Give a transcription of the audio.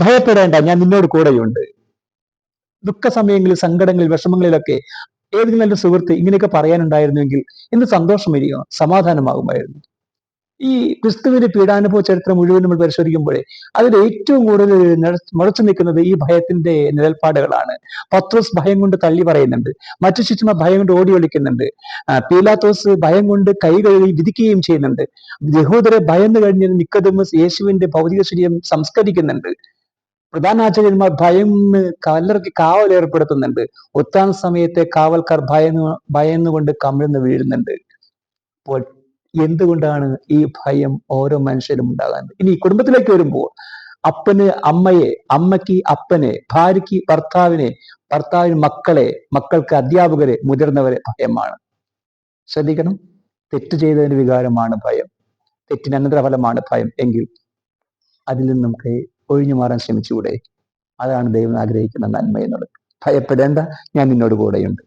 ഭയപ്പെടേണ്ട, ഞാൻ നിന്നോട് കൂടെയുണ്ട്. ദുഃഖ സമയങ്ങളിൽ, സങ്കടങ്ങളിൽ, വിഷമങ്ങളിലൊക്കെ ഏതെങ്കിലും നല്ല സുഹൃത്ത് ഇങ്ങനെയൊക്കെ പറയാനുണ്ടായിരുന്നുവെങ്കിൽ എന്ത് സന്തോഷം വരിക, സമാധാനമാകുമായിരുന്നു. ഈ ക്രിസ്തുവിന്റെ പീഡാനുഭവ ചരിത്രം മുഴുവൻ നമ്മൾ പരിശോധിക്കുമ്പോഴേ അതിൽ ഏറ്റവും കൂടുതൽ മുളച്ചു നിൽക്കുന്നത് ഈ ഭയത്തിന്റെ നിഴൽപ്പാടുകളാണ്. പത്രോസ് ഭയം കൊണ്ട് തള്ളി പറയുന്നുണ്ട്, മറ്റു ശിഷ്യന്മാർ ഭയം കൊണ്ട് ഓടി ഒളിക്കുന്നുണ്ട്, പീലാത്തോസ് ഭയം കൊണ്ട് കൈ കഴുകി വിധിക്കുകയും ചെയ്യുന്നുണ്ട്, യഹൂദരെ ഭയന്ന് കഴിഞ്ഞ് നിക്കോദെമോസ് യേശുവിന്റെ ഭൗതിക ശരീരം സംസ്കരിക്കുന്നുണ്ട്, പ്രധാനാചാര്യന്മാർ ഭയന്ന് കല്ലറയ്ക്ക് കാവൽ ഏർപ്പെടുത്തുന്നുണ്ട്, ഉത്ഥാന സമയത്തെ കാവൽക്കാർ ഭയന്നുകൊണ്ട് കമിഴ്ന്ന് വീഴുന്നുണ്ട്. അപ്പോൾ എന്തുകൊണ്ടാണ് ഈ ഭയം ഓരോ മനുഷ്യരും ഉണ്ടാകാൻ? ഇനി കുടുംബത്തിലേക്ക് വരുമ്പോൾ അപ്പന് അമ്മയെ, അമ്മയ്ക്ക് അപ്പനെ, ഭാര്യയ്ക്ക് ഭർത്താവിനെ, ഭർത്താവിന് മക്കളെ, മക്കൾക്ക് അധ്യാപകരെ, മുതിർന്നവരെ ഭയമാണ്. ശ്രദ്ധിക്കണം, തെറ്റ് ചെയ്തതിന്റെ വികാരമാണ് ഭയം, തെറ്റിന് അനന്തരഫലമാണ് ഭയം. എങ്കിൽ അതിൽ നിന്ന് നമുക്ക് ഒഴിഞ്ഞു മാറാൻ ശ്രമിച്ചുകൂടെ? അതാണ് ദൈവം ആഗ്രഹിക്കുന്ന നന്മ എന്നുള്ളത്. ഭയപ്പെടേണ്ട, ഞാൻ നിന്നോട് കൂടെയുണ്ട്.